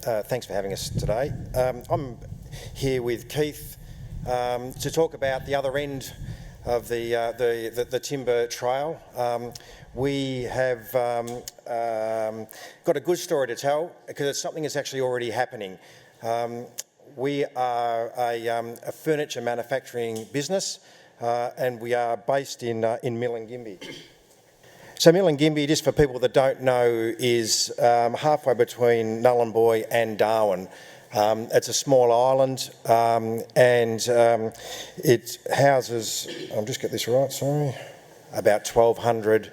Thanks for having us today. I'm here with Keith to talk about the other end of the timber trail. We have got a good story to tell because it's something that's actually already happening. We are a furniture manufacturing business and we are based in Milingimbi. So Milingimbi, just for people that don't know, is halfway between Nhulunbuy and Darwin. It's a small island and it houses, I'll just get this right, sorry, about 1,200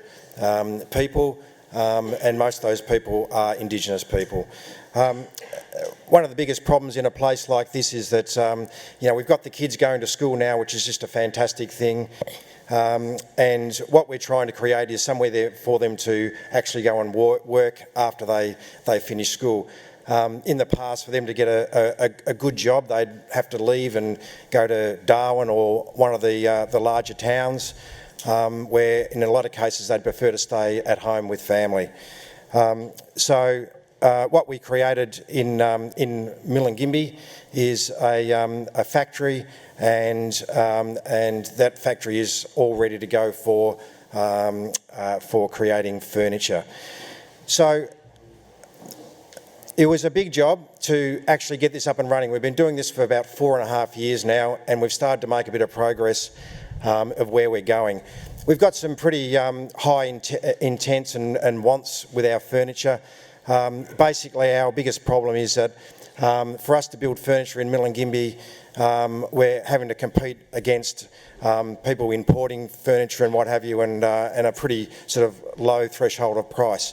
people, and most of those people are Indigenous people. One of the biggest problems in a place like this is that we've got the kids going to school now, which is just a fantastic thing. And what we're trying to create is somewhere there for them to actually go and work after they finish school. In the past, for them to get a good job, they'd have to leave and go to Darwin or one of the larger towns, where in a lot of cases they'd prefer to stay at home with family. So what we created in Milingimbi is a factory, and that factory is all ready to go for creating furniture. So it was a big job to actually get this up and running. We've been doing this for about 4.5 years now, and we've started to make a bit of progress of where we're going. We've got some pretty high intents and wants with our furniture. Basically, our biggest problem is that for us to build furniture in Milingimbi, we're having to compete against people importing furniture and what have you, and a pretty sort of low threshold of price.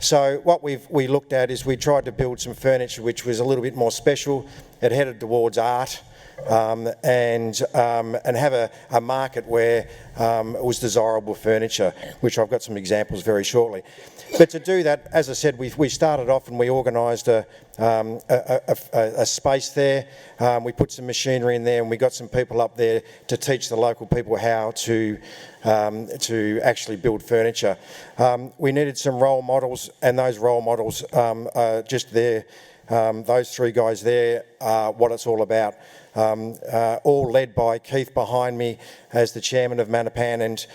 So what we looked at is we tried to build some furniture which was a little bit more special. It headed towards art and have a market where it was desirable furniture, which I've got some examples very shortly. But to do that, as I said, we started off and we organised a space there. We put some machinery in there and we got some people up there to teach the local people how to actually build furniture. We needed some role models, and those role models are just there. Those three guys there are what it's all about. All led by Keith behind me as the chairman of Manapan, and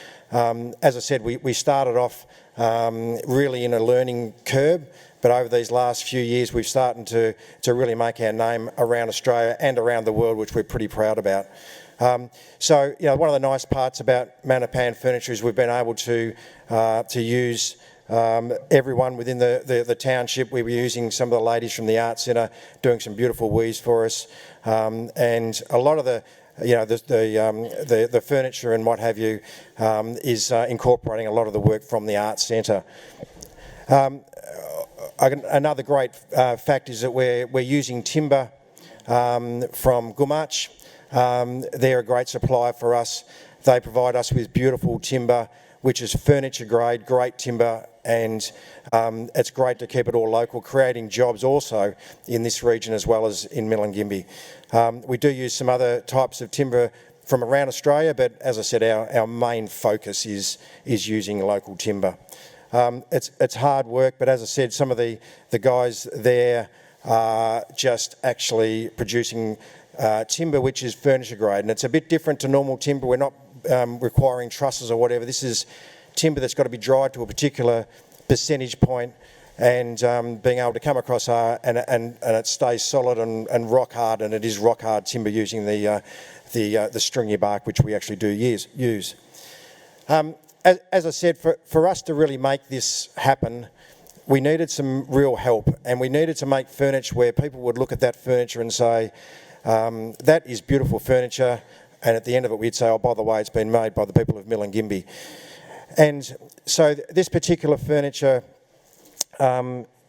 as I said, we started off really in a learning curve, but over these last few years we've started to really make our name around Australia and around the world, which we're pretty proud about. So one of the nice parts about Manapan Furniture is we've been able to use everyone within the township. We were using some of the ladies from the Art Centre doing some beautiful weaves for us, and a lot of the furniture and what have you is incorporating a lot of the work from the Art Centre. Another great fact is that we're using timber from Gulkula. They're a great supplier for us. They provide us with beautiful timber, which is furniture grade, great timber, and it's great to keep it all local, creating jobs also in this region as well as in Milingimbi. We do use some other types of timber from around Australia, but as I said, our main focus is using local timber. It's hard work, but as I said, some of the guys there are just actually producing timber which is furniture grade, and it's a bit different to normal timber. We're not requiring trusses or whatever. This is timber that's got to be dried to a particular percentage point, and being able to come across and it stays solid and rock hard, and it is rock hard timber using the stringy bark, which we actually do use. As I said, for us to really make this happen, we needed some real help, and we needed to make furniture where people would look at that furniture and say, that is beautiful furniture, and at the end of it we'd say, oh, by the way, it's been made by the people of Milingimbi. And so this particular furniture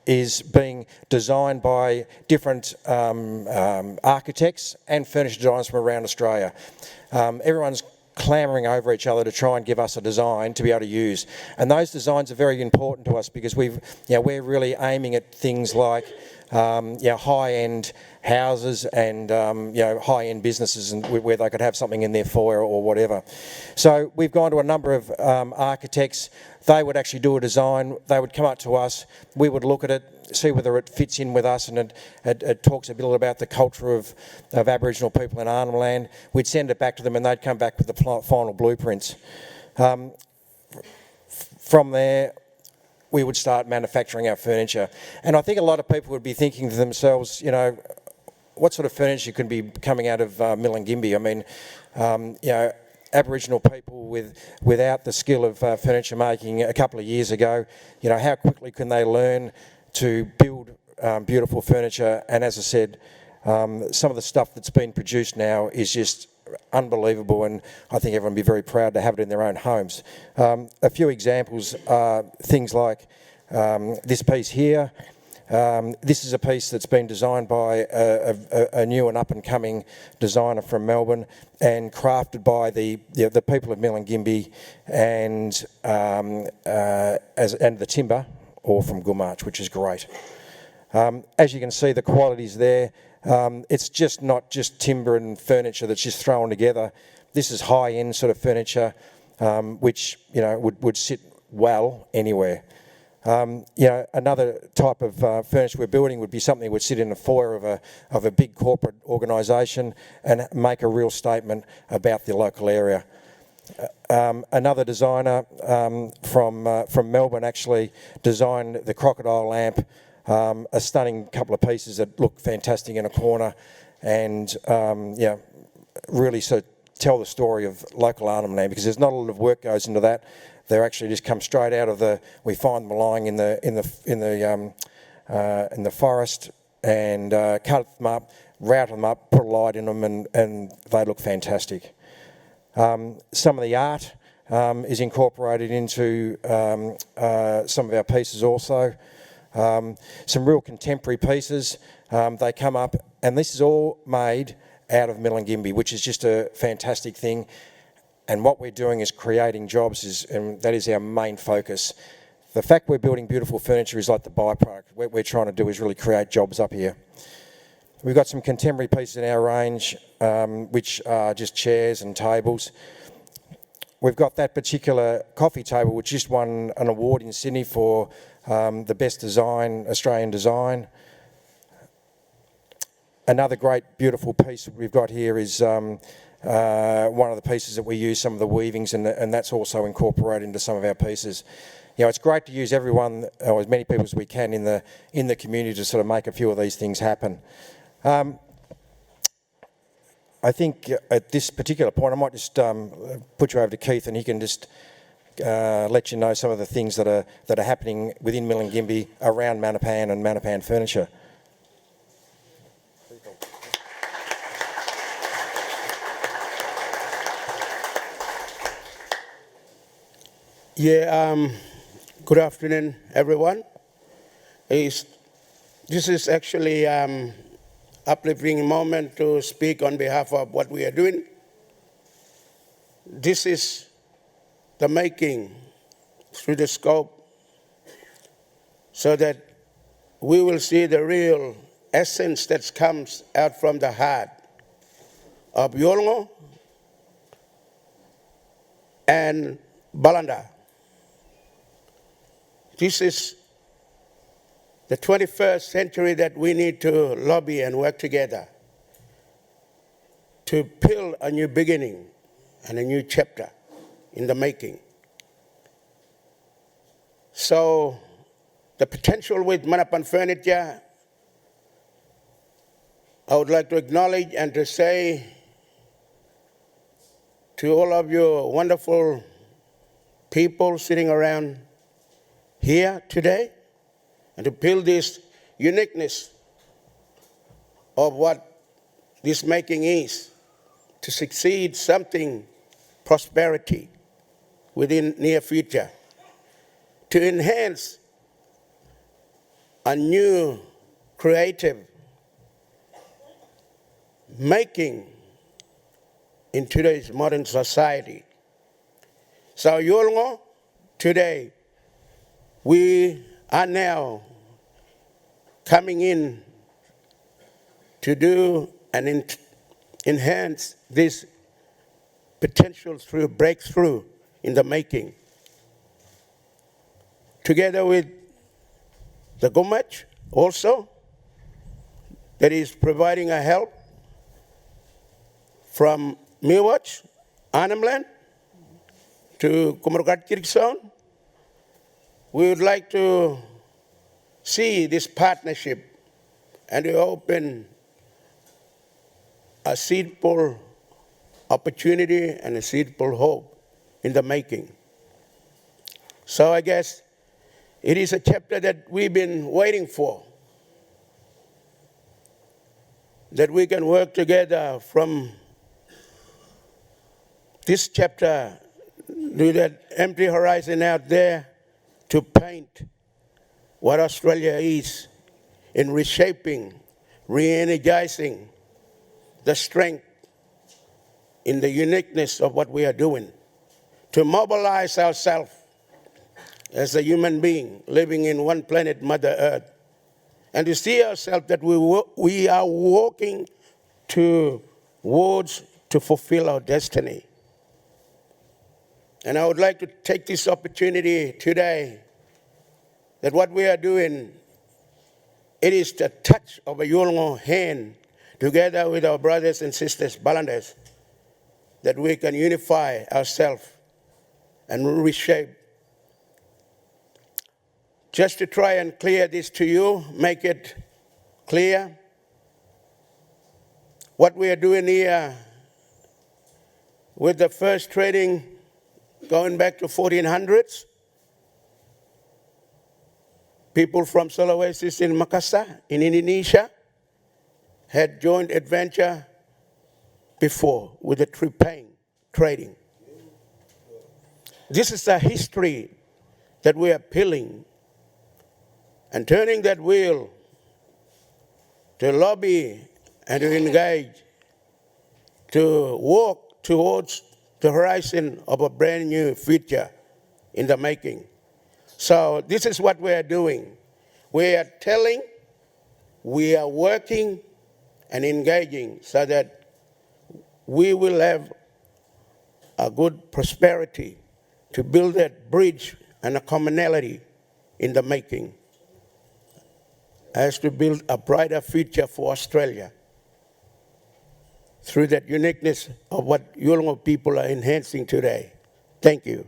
is being designed by different architects and furniture designers from around Australia. Everyone's clamouring over each other to try and give us a design to be able to use, and those designs are very important to us because we're really aiming at things like high-end houses and high-end businesses, and where they could have something in their foyer or whatever. So we've gone to a number of architects. They would actually do a design. They would come up to us. We would look at it. see whether it fits in with us, and it talks a bit about the culture of Aboriginal people in Arnhem land. We'd send it back to them and they'd come back with the final blueprints. From there, we would start manufacturing our furniture. And I think a lot of people would be thinking to themselves, you know, what sort of furniture could be coming out of Milingimbi? I mean, you know, Aboriginal people without the skill of furniture making a couple of years ago, you know, how quickly can they learn to build beautiful furniture? And as I said, some of the stuff that's been produced now is just unbelievable, and I think everyone would be very proud to have it in their own homes. A few examples are things like this piece here. This is a piece that's been designed by a new and up-and-coming designer from Melbourne and crafted by the people of Milingimbi and the timber, all from Gulkula, which is great. As you can see, the quality's there. It's just not just timber and furniture that's just thrown together. This is high-end sort of furniture, which, you know, would sit well anywhere. You know, another type of furniture we're building would be something that would sit in the foyer of a big corporate organisation and make a real statement about the local area. Another designer from Melbourne actually designed the crocodile lamp, a stunning couple of pieces that look fantastic in a corner, and yeah, really so tell the story of local Arnhem land, because there's not a lot of work goes into that. They're actually just come straight out of we find them lying in the forest, and cut them up, route them up, put a light in them, and they look fantastic. Some of the art is incorporated into some of our pieces also. Some real contemporary pieces, they come up, and this is all made out of Milingimbi, which is just a fantastic thing. And what we're doing is creating jobs, and that is our main focus. The fact we're building beautiful furniture is like the byproduct. What we're trying to do is really create jobs up here. We've got some contemporary pieces in our range, which are just chairs and tables. We've got that particular coffee table, which just won an award in Sydney for the best design, Australian design. Another great, beautiful piece we've got here is one of the pieces that we use, some of the weavings, and that's also incorporated into some of our pieces. You know, it's great to use everyone, or as many people as we can in the community, to sort of make a few of these things happen. I think at this particular point, I might just put you over to Keith, and he can just let you know some of the things that are happening within Milingimbi around Manapan and Manapan furniture. Yeah, good afternoon, everyone. This is actually uplifting moment to speak on behalf of what we are doing. This is the making through the scope, so that we will see the real essence that comes out from the heart of Yolngo and Balanda. This is the 21st century that we need to lobby and work together to build a new beginning and a new chapter in the making. So the potential with Manapan furniture, I would like to acknowledge and to say to all of you wonderful people sitting around here today, and to build this uniqueness of what this making is, to succeed something, prosperity within near future, to enhance a new creative making in today's modern society. So Yolngo, today, we are now coming in to do and enhance this potential through breakthrough in the making. Together with the Gulkula also that is providing a help from Miwach, Arnhem land, to Kumurgat Kirkson. We would like to see this partnership and to open a seedful opportunity and a seedful hope in the making. So I guess it is a chapter that we've been waiting for, that we can work together from this chapter to that empty horizon out there to paint what Australia is in reshaping, re-energizing the strength in the uniqueness of what we are doing, to mobilize ourselves as a human being living in one planet, Mother Earth, and to see ourselves that we are walking towards to fulfill our destiny. And I would like to take this opportunity today that what we are doing, it is the touch of a Yolngo hand together with our brothers and sisters, Balanders, that we can unify ourselves and reshape. Just to try and clear this to you, make it clear, what we are doing here with the first trading going back to 1400s, people from Sulawesi in Makassar, in Indonesia, had joint adventure before with the tripang trading. This is a history that we are peeling and turning that wheel to lobby and to engage, to walk towards the horizon of a brand new future in the making. So this is what we are doing. We are telling, we are working and engaging so that we will have a good prosperity to build that bridge and a commonality in the making as to build a brighter future for Australia through that uniqueness of what Yolngo people are enhancing today. Thank you.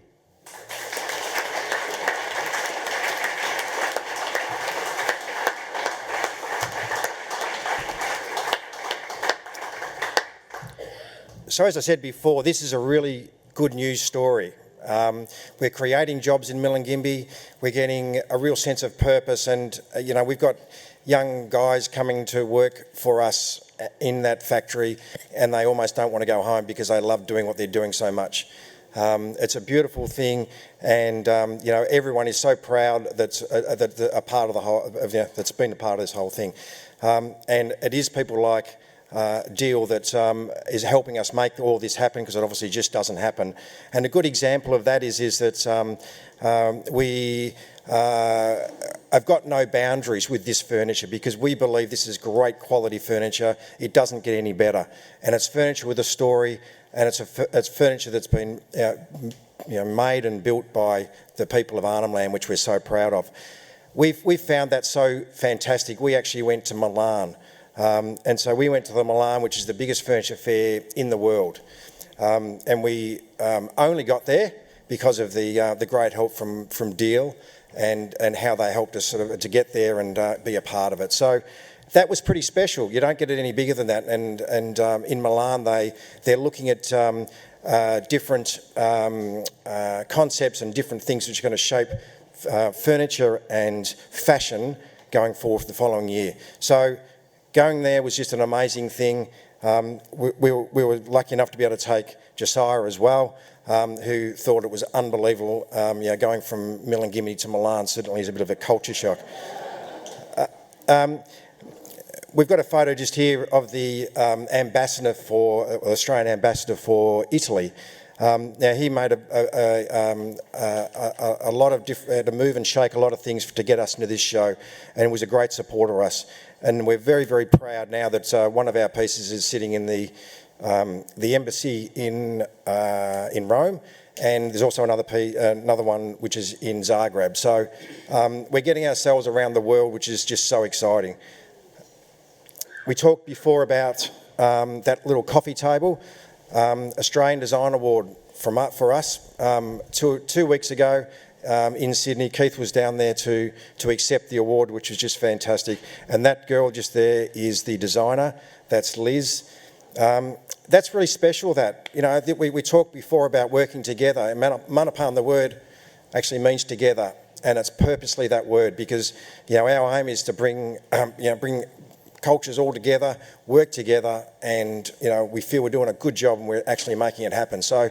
So as I said before, this is a really good news story. We're creating jobs in Milingimbi. We're getting a real sense of purpose, and we've got young guys coming to work for us in that factory, and they almost don't want to go home because they love doing what they're doing so much. It's a beautiful thing, and everyone is so proud that's a part of the whole, that's been a part of this whole thing, and it is people like Deal that is helping us make all this happen, because it obviously just doesn't happen. And a good example of that is that we have got no boundaries with this furniture, because we believe this is great quality furniture. It doesn't get any better, and it's furniture with a story, and it's furniture that's been made and built by the people of Arnhem Land, which we're so proud of. We've found that so fantastic. We actually went to Milan. And so we went to the Milan, which is the biggest furniture fair in the world, and we only got there because of the great help from Deal and how they helped us sort of to get there and be a part of it. So that was pretty special. You don't get it any bigger than that. And in Milan, they're looking at different concepts and different things which are going to shape furniture and fashion going forward the following year. So going there was just an amazing thing. We were lucky enough to be able to take Josiah as well, who thought it was unbelievable. Going from Milingimbi to Milan certainly is a bit of a culture shock. We've got a photo just here of the Australian ambassador for Italy. Now he made a lot of to move and shake a lot of things to get us into this show, and was a great supporter of us. And we're very, very proud now that one of our pieces is sitting in the embassy in Rome, and there's also another one which is in Zagreb. So we're getting ourselves around the world, which is just so exciting. We talked before about that little coffee table, Australian Design Award for us. 2 weeks ago in Sydney, Keith was down there to accept the award, which was just fantastic. And that girl just there is the designer. That's Liz. That's really special. That, you know, we talked before about working together. And Manapan, the word, actually means together, and it's purposely that word because, you know, our aim is to bring cultures all together, work together, and, you know, we feel we're doing a good job and we're actually making it happen. So,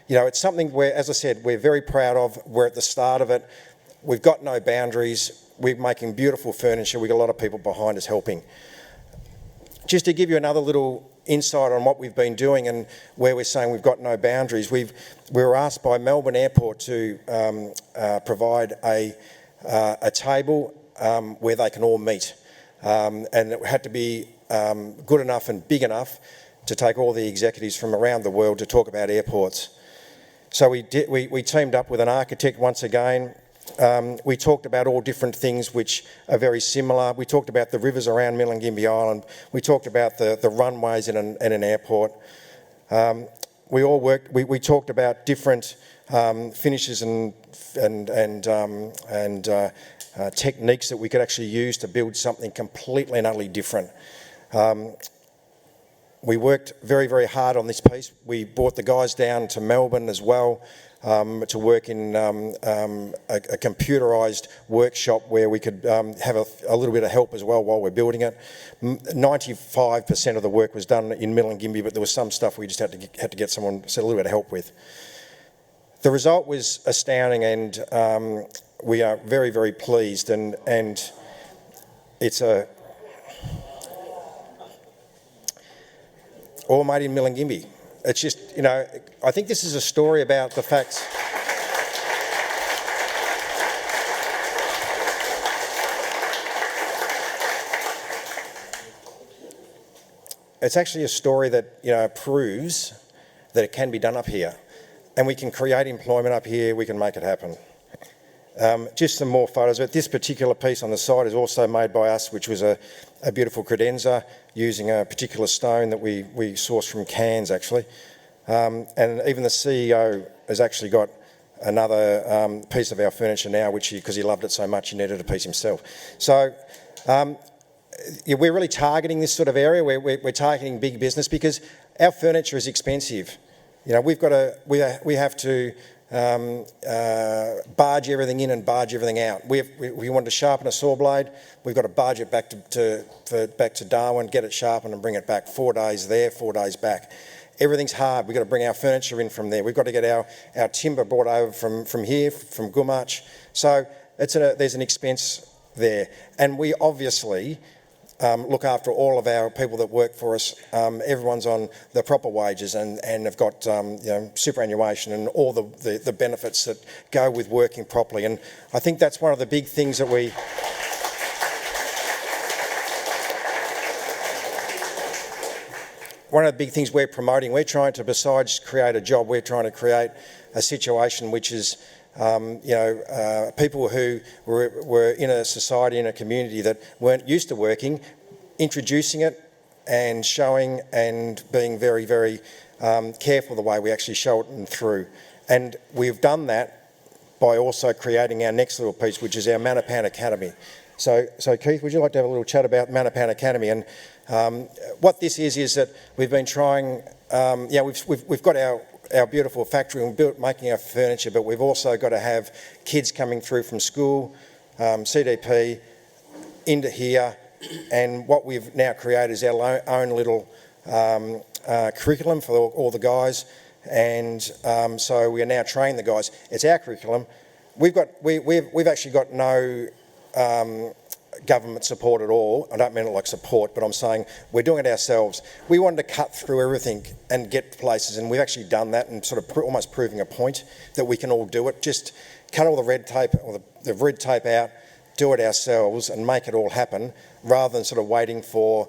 you know, it's something where, as I said, we're very proud of. We're at the start of it. We've got no boundaries. We're making beautiful furniture. We've got a lot of people behind us helping. Just to give you another little insight on what we've been doing and where we're saying we've got no boundaries, we were asked by Melbourne Airport to provide a table where they can all meet. And it had to be good enough and big enough to take all the executives from around the world to talk about airports. So we teamed up with an architect once again. We talked about all different things which are very similar. We talked about the rivers around Milingimbi Island. We talked about the runways in an airport. We talked about different finishes and techniques that we could actually use to build something completely and utterly different. We worked very, very hard on this piece. We brought the guys down to Melbourne as well to work in a computerised workshop where we could have a little bit of help as well while we're building it. 95% of the work was done in Milingimbi, but there was some stuff we just had to get someone a little bit of help with. The result was astounding, and we are very, very pleased, and it's all made in Milingimbi. It's just, you know, I think this is a story about the facts. It's actually a story that, you know, proves that it can be done up here, and we can create employment up here. We can make it happen. Just some more photos. But this particular piece on the side is also made by us, which was a beautiful credenza using a particular stone that we sourced from Cairns, actually. And even the CEO has actually got another piece of our furniture now, because he loved it so much, he needed a piece himself. So yeah, we're really targeting this sort of area. We're targeting big business because our furniture is expensive. You know, we have to barge everything in and barge everything out. We want to sharpen a saw blade. We've got to barge it back to Darwin, get it sharpened and bring it back. 4 days there, 4 days back. Everything's hard. We've got to bring our furniture in from there. We've got to get our timber brought over from here, from Gulkula. So there's an expense there. And we obviously look after all of our people that work for us. Everyone's on the proper wages and have got superannuation and all the benefits that go with working properly. And I think that's one of the big things that we're promoting. We're trying to, besides create a job, we're trying to create a situation which is people who were in a society, in a community that weren't used to working, introducing it and showing and being very, very careful the way we actually show it and through. And we've done that by also creating our next little piece, which is our Manapan Academy. So Keith, would you like to have a little chat about Manapan Academy? And what this is that we've been trying, we've got our beautiful factory and making our furniture, but we've also got to have kids coming through from school, CDP, into here, and what we've now created is our own little curriculum for all the guys, and so we are now training the guys. It's our curriculum. We've actually got no government support at all. I don't mean it like support, but I'm saying we're doing it ourselves. We wanted to cut through everything and get to places, and we've actually done that and sort of almost proving a point that we can all do it. Just cut all the red tape or the red tape out, do it ourselves and make it all happen rather than sort of waiting for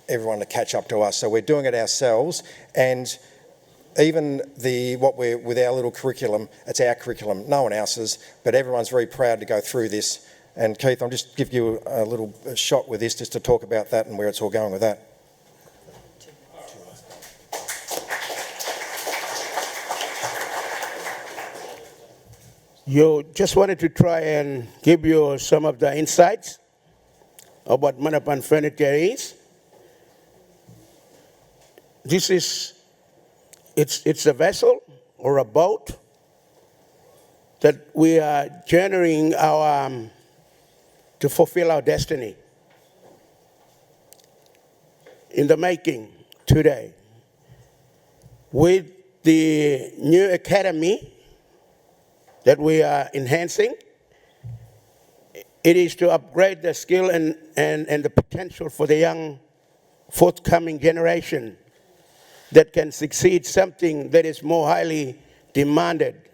everyone to catch up to us. So we're doing it ourselves, and even with our little curriculum, it's our curriculum, no one else's, but everyone's very proud to go through this. And Keith, I'll just give you a little shot with this just to talk about that and where it's all going with that. You just wanted to try and give you some of the insights of what Manapan furniture is. This is, it's a vessel or a boat that we are journeying to fulfill our destiny in the making today. With the new academy that we are enhancing, it is to upgrade the skill and the potential for the young forthcoming generation that can succeed something that is more highly demanded.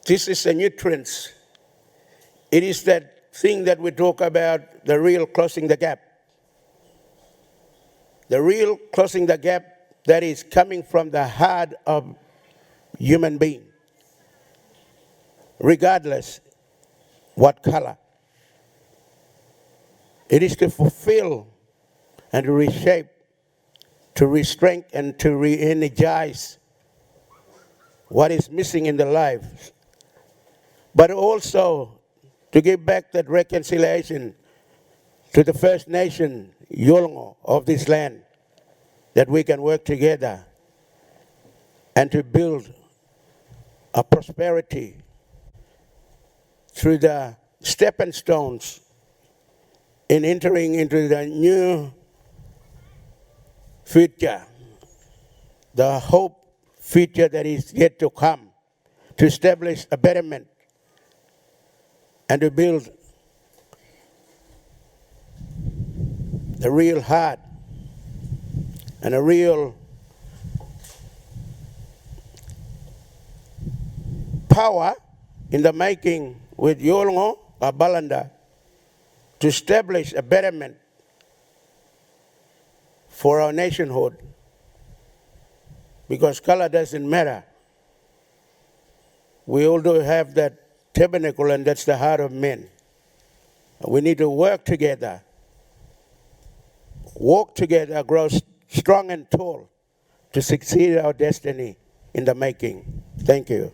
This is the nutrients. It is that thing that we talk about, the real closing the gap. The real closing the gap that is coming from the heart of human being, regardless what color. It is to fulfill and to reshape, to re-strengthen and to re-energize what is missing in the lives, but also to give back that reconciliation to the First Nation, Yolngu, of this land, that we can work together and to build a prosperity through the stepping stones in entering into the new future, the hope future that is yet to come, to establish a betterment and to build the real heart and a real power in the making with Yolngu, Balanda, to establish a betterment for our nationhood. Because color doesn't matter. We all do have that tabernacle, and that's the heart of men. We need to work together, walk together, grow strong and tall to succeed our destiny in the making. Thank you.